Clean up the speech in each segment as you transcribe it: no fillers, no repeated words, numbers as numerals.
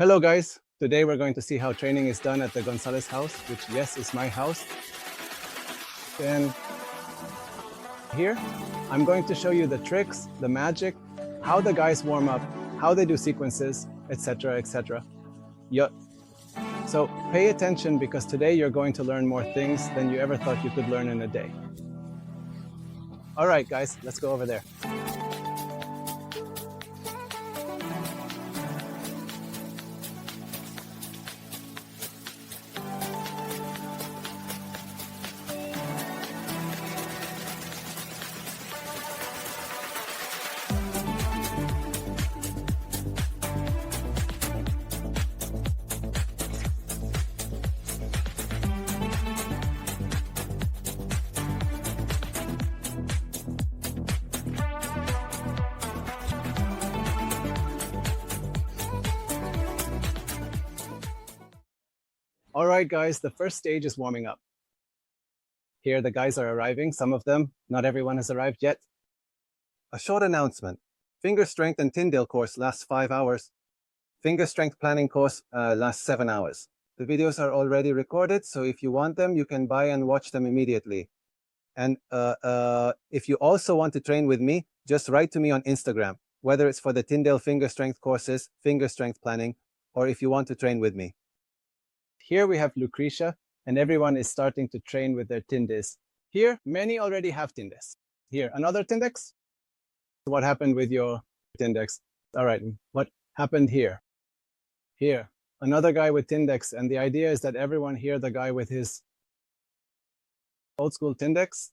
Hello guys, today we're going to see how training is done at the Gonzalez house, which yes is my house. And here I'm going to show you the tricks, the magic, how the guys warm up, how they do sequences, etc, etc. So pay attention because today you're going to learn more things than you ever thought you could learn in a day. All right guys, let's go over there. All right, guys, the first stage is warming up. Here, the guys are arriving, some of them, not everyone has arrived yet. A short announcement. Finger strength and Tindeq course lasts 5 hours. Finger strength planning course lasts 7 hours. The videos are already recorded, so if you want them, you can buy and watch them immediately. And if you also want to train with me, just write to me on Instagram, whether it's for the Tindeq finger strength courses, finger strength planning, or if you want to train with me. Here we have Lucretia, and everyone is starting to train with their Tindeqs. Here, many already have Tindeqs. Here, another Tindeq? What happened with your Tindeqs? All right, what happened here? Here, another guy with Tindeqs, and the idea is that everyone here, the guy with his old school Tindeqs.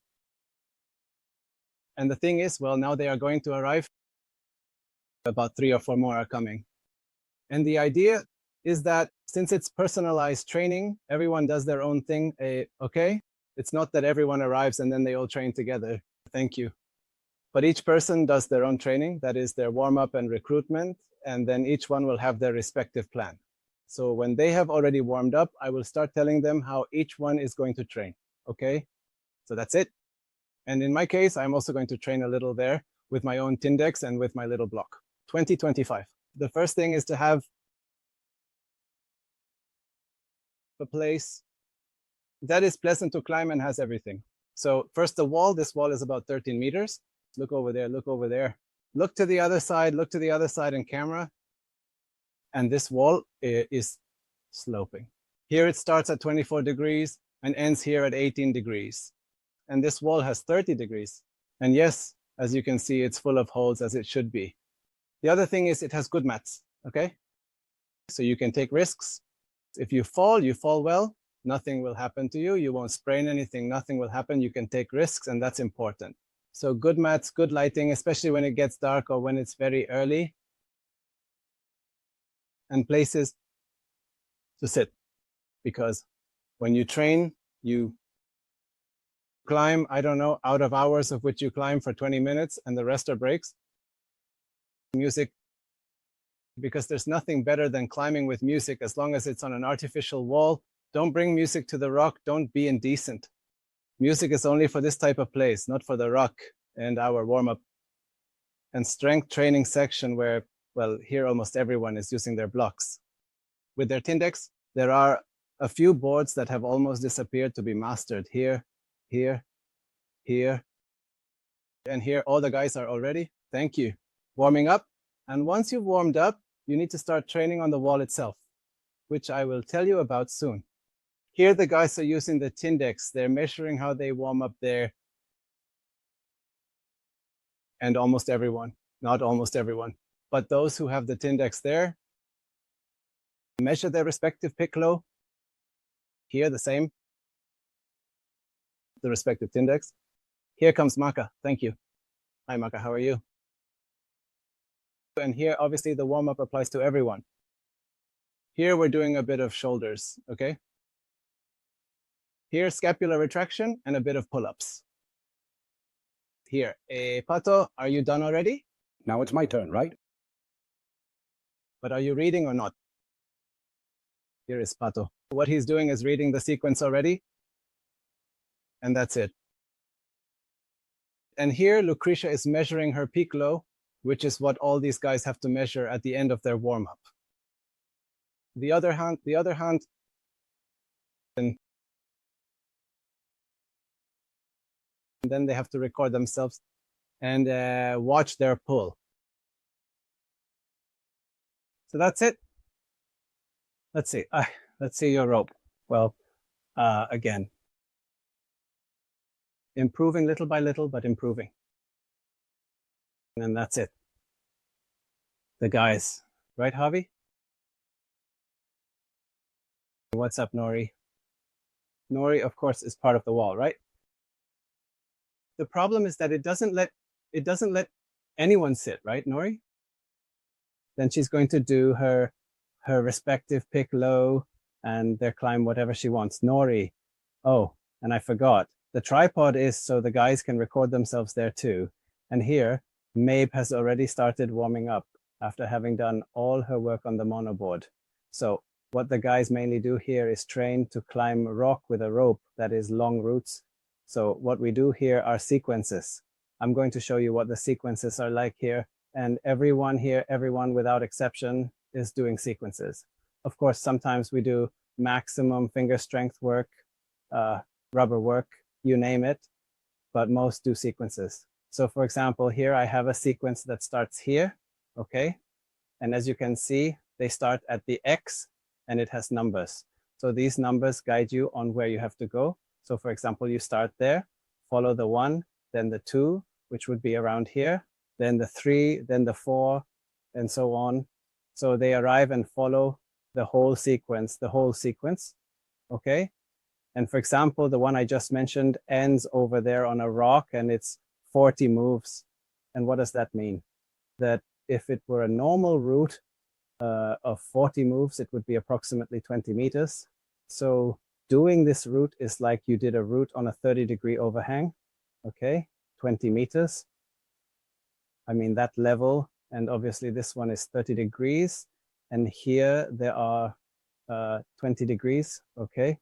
And the thing is, well, now they are going to arrive. About 3 or 4 more are coming. And the idea is that since it's personalized training, everyone does their own thing, okay? It's not that everyone arrives and then they all train together. Thank you. But each person does their own training, that is their warm-up and recruitment, and then each one will have their respective plan. So when they have already warmed up, I will start telling them how each one is going to train, okay? So that's it. And in my case, I'm also going to train a little there with my own Tindeqs and with my little block. 2025. The first thing is to have a place that is pleasant to climb and has everything. So first the wall, this wall is about 13 meters. Look over there, look over there. Look to the other side in camera. And this wall is sloping. Here it starts at 24 degrees and ends here at 18 degrees. And this wall has 30 degrees. And yes, as you can see, it's full of holes as it should be. The other thing is it has good mats, okay? So you can take risks. If you fall well, nothing will happen to you. You won't sprain anything, nothing will happen. You can take risks, and that's important. So good mats, good lighting, especially when it gets dark or when it's very early. And places to sit. Because when you train, you climb, I don't know, out of hours of which you climb for 20 minutes and the rest are breaks. Music, because there's nothing better than climbing with music as long as it's on an artificial wall. Don't bring music to the rock. Don't be indecent. Music is only for this type of place, not for the rock and our warm-up and strength training section where, well, here almost everyone is using their blocks. With their Tindeqs, there are a few boards that have almost disappeared to be mastered. Here, here, here, and here. All the guys are already, thank you, warming up. And once you've warmed up, you need to start training on the wall itself, which I will tell you about soon. Here the guys are using the Tindeqs. They're measuring how they warm up there. And almost everyone, not almost everyone, but those who have the Tindeqs there, measure their respective piccolo. Here the same, the respective Tindeqs. Here comes Maka, thank you. Hi Maka, how are you? And here, obviously, the warm-up applies to everyone. Here, we're doing a bit of shoulders, okay? Here, scapular retraction and a bit of pull-ups. Here, Pato, are you done already? Now it's my turn, right? But are you reading or not? Here is Pato. What he's doing is reading the sequence already. And that's it. And here, Lucretia is measuring her piccolo, which is what all these guys have to measure at the end of their warm-up. the other hand, and then they have to record themselves and watch their pull. So that's it. Let's see. Let's see your rope. Well, again, improving little by little, but improving. And that's it. The guys, right, Javi? What's up, Nori? Nori, of course, is part of the wall, right? The problem is that it doesn't let anyone sit, right, Nori? Then she's going to do her respective pick low and their climb whatever she wants. Nori, oh, and I forgot. The tripod is so the guys can record themselves there too. And here, Mabe has already started warming up after having done all her work on the monoboard. So what the guys mainly do here is train to climb rock with a rope that is long routes. So what we do here are sequences. I'm going to show you what the sequences are like here. And everyone here, everyone without exception, is doing sequences. Of course, sometimes we do maximum finger strength work, rubber work, you name it, but most do sequences. So for example, here I have a sequence that starts here, okay? And as you can see, they start at the X and it has numbers. So these numbers guide you on where you have to go. So for example, you start there, follow the 1, then the 2, which would be around here, then the 3, then the 4, and so on. So they arrive and follow the whole sequence, okay? And for example, the one I just mentioned ends over there on a rock and it's 40 moves. And what does that mean? That if it were a normal route of 40 moves, it would be approximately 20 meters. So doing this route is like you did a route on a 30-degree overhang, okay? 20 meters. I mean, that level, and obviously this one is 30 degrees. And here there are 20 degrees, okay?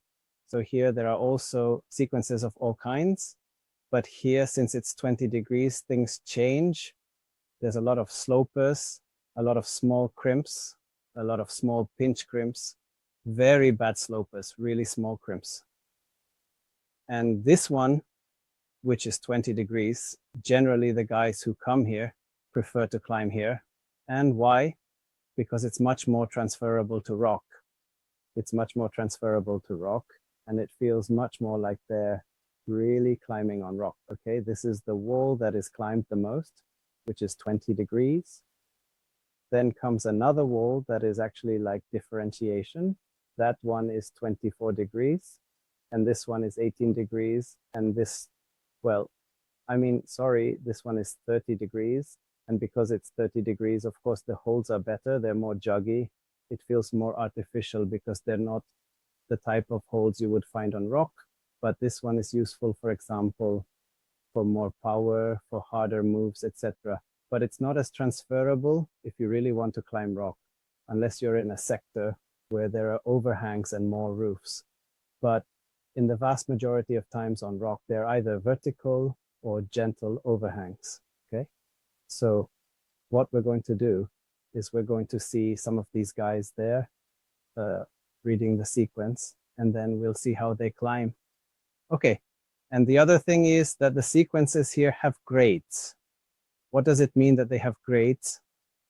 So here there are also sequences of all kinds. But here, since it's 20 degrees, things change. There's a lot of slopers, a lot of small crimps, a lot of small pinch crimps, very bad slopers, really small crimps. And this one, which is 20 degrees, generally the guys who come here prefer to climb here. And why? Because it's much more transferable to rock. It's much more transferable to rock, and it feels much more like they're really climbing on rock, okay? This is the wall that is climbed the most, which is 20 degrees. Then comes another wall that is actually like differentiation. That one is 24 degrees, and this one is 18 degrees, and this, well, I mean, sorry, this one is 30 degrees, and because it's 30 degrees, of course, the holds are better, they're more juggy. It feels more artificial because they're not the type of holds you would find on rock. But this one is useful, for example, for more power, for harder moves, etc. But it's not as transferable if you really want to climb rock, unless you're in a sector where there are overhangs and more roofs. But in the vast majority of times on rock, they're either vertical or gentle overhangs, okay? So what we're going to do is we're going to see some of these guys there reading the sequence, and then we'll see how they climb. Okay, and the other thing is that the sequences here have grades. What does it mean that they have grades?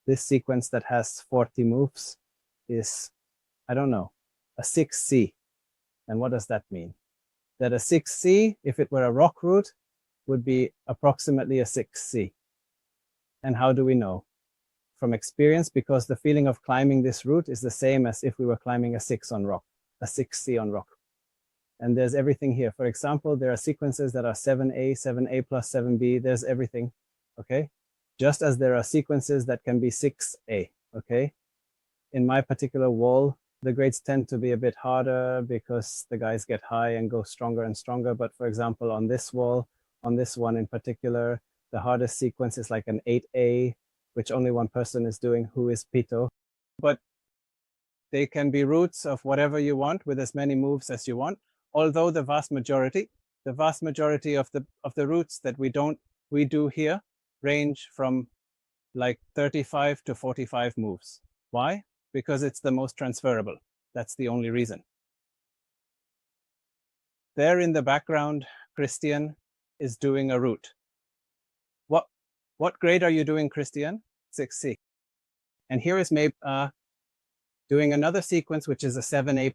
This sequence that has 40 moves is, I don't know, a 6C. And what does that mean? That a 6C, if it were a rock route, would be approximately a 6C. And how do we know? From experience, because the feeling of climbing this route is the same as if we were climbing a 6 on rock, a 6C on rock. And there's everything here. For example, there are sequences that are 7A, 7A plus 7B, there's everything, okay? Just as there are sequences that can be 6A, okay? In my particular wall, the grades tend to be a bit harder because the guys get high and go stronger and stronger. But for example, on this wall, on this one in particular, the hardest sequence is like an 8A, which only one person is doing, who is Pito. But they can be routes of whatever you want with as many moves as you want. Although the vast majority of the routes that we do here range from like 35 to 45 moves. Why? because it's the most transferable. That's the only reason. There in the background, Christian is doing a route. What grade are you doing, Christian? 6C. And here is Mabe doing another sequence, which is a 7A+.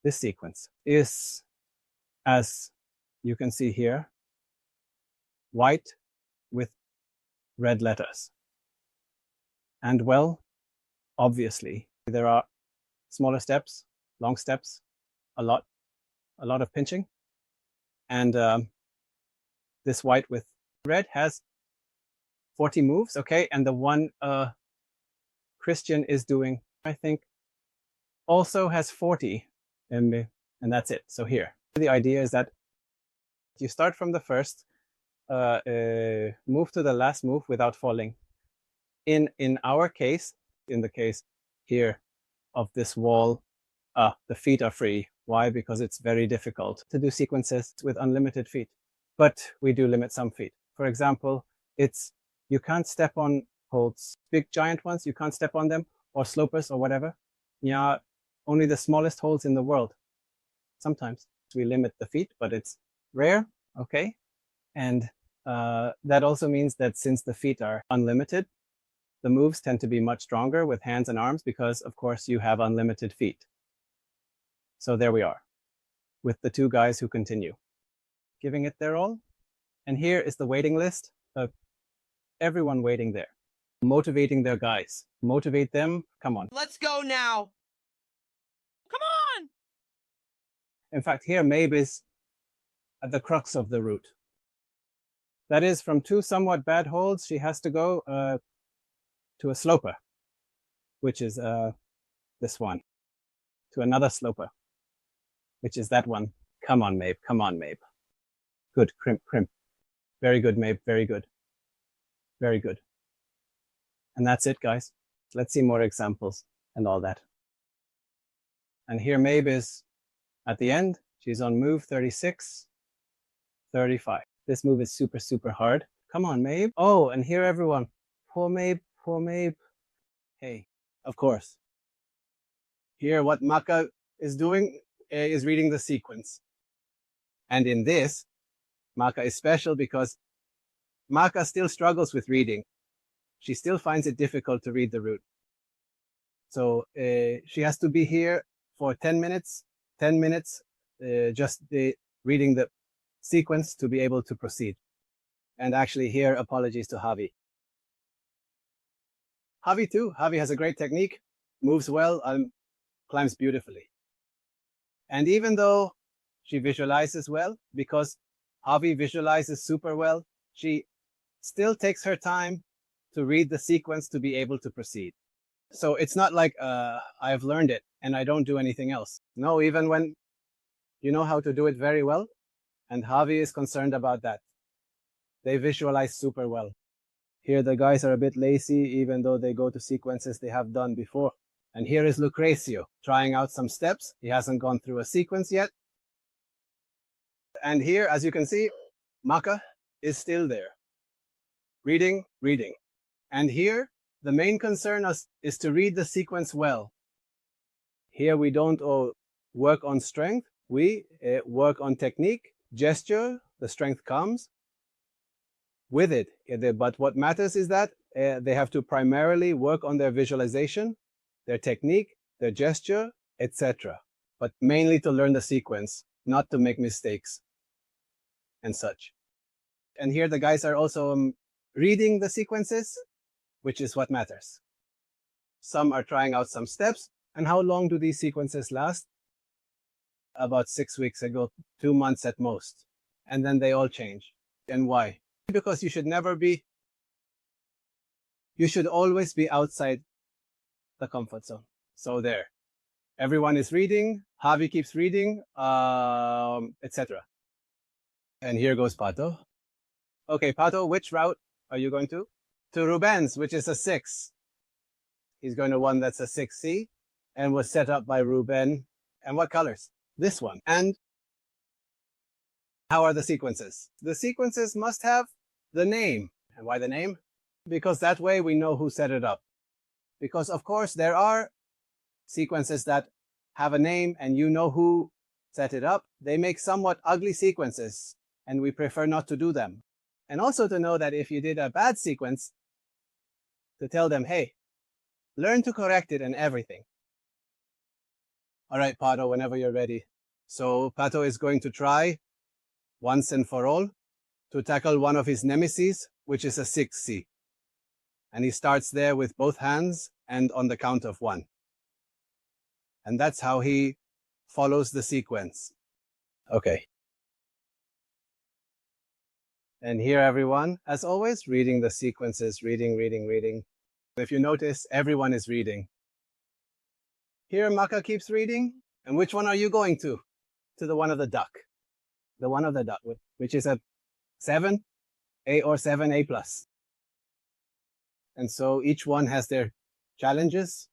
This sequence is, as you can see here, white with red letters. And well, obviously, there are smaller steps, long steps, a lot of pinching. And this white with red has 40 moves, okay? And the one Christian is doing, I think, also has 40, and that's it. So here, the idea is that you start from the first, move to the last move without falling. In our case, in the case here of this wall, the feet are free. Why? Because it's very difficult to do sequences with unlimited feet. But we do limit some feet. For example, you can't step on holds, big giant ones, you can't step on them, or slopers or whatever. Yeah, only the smallest holes in the world. Sometimes we limit the feet, but it's rare, okay? And that also means that since the feet are unlimited, the moves tend to be much stronger with hands and arms because, of course, you have unlimited feet. So there we are, with the two guys who continue, giving it their all. And here is the waiting list of everyone waiting there, motivating their guys. Motivate them, come on. Let's go now. Come on! In fact, here Mabe is at the crux of the route. That is, from two somewhat bad holds, she has to go to a sloper, which is this one, to another sloper, which is that one. Come on, Mabe. Come on, Mabe. Good. Crimp, crimp. Very good, Mabe. Very good. Very good. And that's it, guys. Let's see more examples and all that. And here Mabe is at the end. She's on move 36, 35. This move is super, super hard. Come on, Mabe. Oh, and here everyone. Poor Mabe. Poor Mabe. Hey, of course. Here what Maka is doing is reading the sequence. And in this, Maka is special because Maka still struggles with reading. She still finds it difficult to read the route. So she has to be here for 10 minutes, just reading the sequence to be able to proceed. And actually here, apologies to Javi. Javi too. Javi has a great technique, moves well, climbs beautifully. And even though she visualizes well, because Javi visualizes super well, she still takes her time to read the sequence to be able to proceed. So it's not like I've learned it and I don't do anything else. No, even when you know how to do it very well, and Javi is concerned about that. They visualize super well. Here the guys are a bit lazy, even though they go to sequences they have done before. And here is Lucrecio trying out some steps. He hasn't gone through a sequence yet. And here, as you can see, Maka is still there. Reading. And here, the main concern is to read the sequence well. Here we don't work on strength. We work on technique, gesture, the strength comes with it. But what matters is that they have to primarily work on their visualization, their technique, their gesture, etc. But mainly to learn the sequence, not to make mistakes and such. And here the guys are also reading the sequences, which is what matters. Some are trying out some steps. And how long do these sequences last? About 6 weeks ago, 2 months at most. And then they all change. And why? Because you should always be outside the comfort zone. So there. Everyone is reading. Javi keeps reading, etc. And here goes Pato. Okay, Pato, which route are you going to? To Ruben's, which is a 6. He's going to one that's a 6C and was set up by Ruben. And what colors? This one. And how are the sequences? The sequences must have the name. And why the name? Because that way we know who set it up. Because of course there are sequences that have a name and you know who set it up. They make somewhat ugly sequences and we prefer not to do them. And also to know that if you did a bad sequence, to tell them, hey, learn to correct it and everything. All right, Pato, whenever you're ready. So Pato is going to try once and for all to tackle one of his nemesis, which is a 6C. And he starts there with both hands and on the count of 1. And that's how he follows the sequence. Okay. And here, everyone, as always, reading the sequences, reading. If you notice, everyone is reading. Here, Maka keeps reading. And which one are you going to? To the one of the duck. The one of the duck, which is a 7, A or 7, A+. And so each one has their challenges.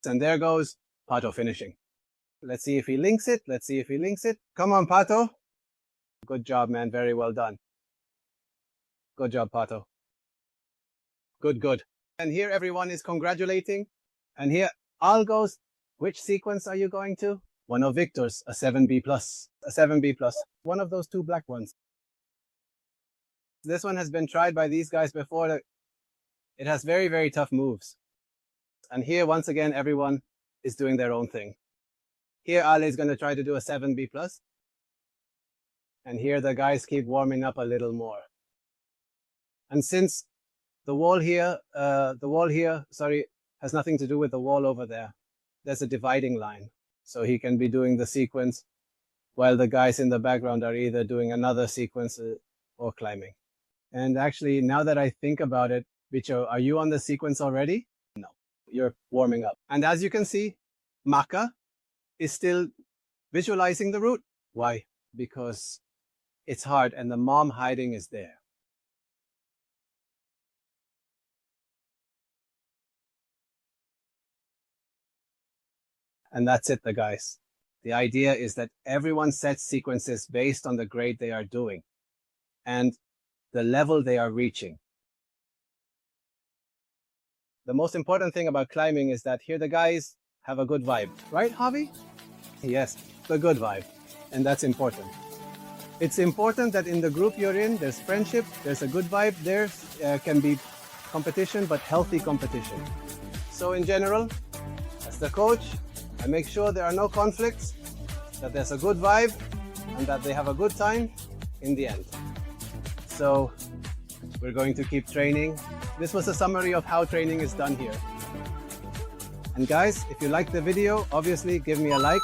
And there goes Pato finishing. Let's see if he links it. Come on, Pato. Good job, man. Very well done. Good job, Pato. Good. And here everyone is congratulating. And here Al goes, which sequence are you going to? One of Victor's, a 7B+. A 7B+. One of those two black ones. This one has been tried by these guys before. It has very, very tough moves. And here, once again, everyone is doing their own thing. Here, Ali is going to try to do a 7B+. And here, the guys keep warming up a little more. And since the wall here, has nothing to do with the wall over there. There's a dividing line. So he can be doing the sequence while the guys in the background are either doing another sequence or climbing. And actually, now that I think about it, Bicho, are you on the sequence already? No, you're warming up. And as you can see, Maka is still visualizing the route. Why? Because it's hard and the mom hiding is there. And that's it, the guys. The idea is that everyone sets sequences based on the grade they are doing and the level they are reaching. The most important thing about climbing is that here the guys have a good vibe. Right, Javi? Yes, the good vibe. And that's important. It's important that in the group you're in, there's friendship, there's a good vibe, there can be competition, but healthy competition. So in general, as the coach, I make sure there are no conflicts, that there's a good vibe, and that they have a good time in the end. So we're going to keep training. This was a summary of how training is done here. And guys, if you liked the video, obviously give me a like,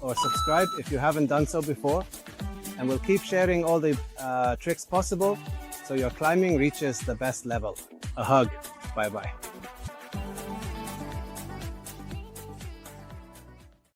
or subscribe if you haven't done so before. And we'll keep sharing all the tricks possible so your climbing reaches the best level. A hug. Bye-bye.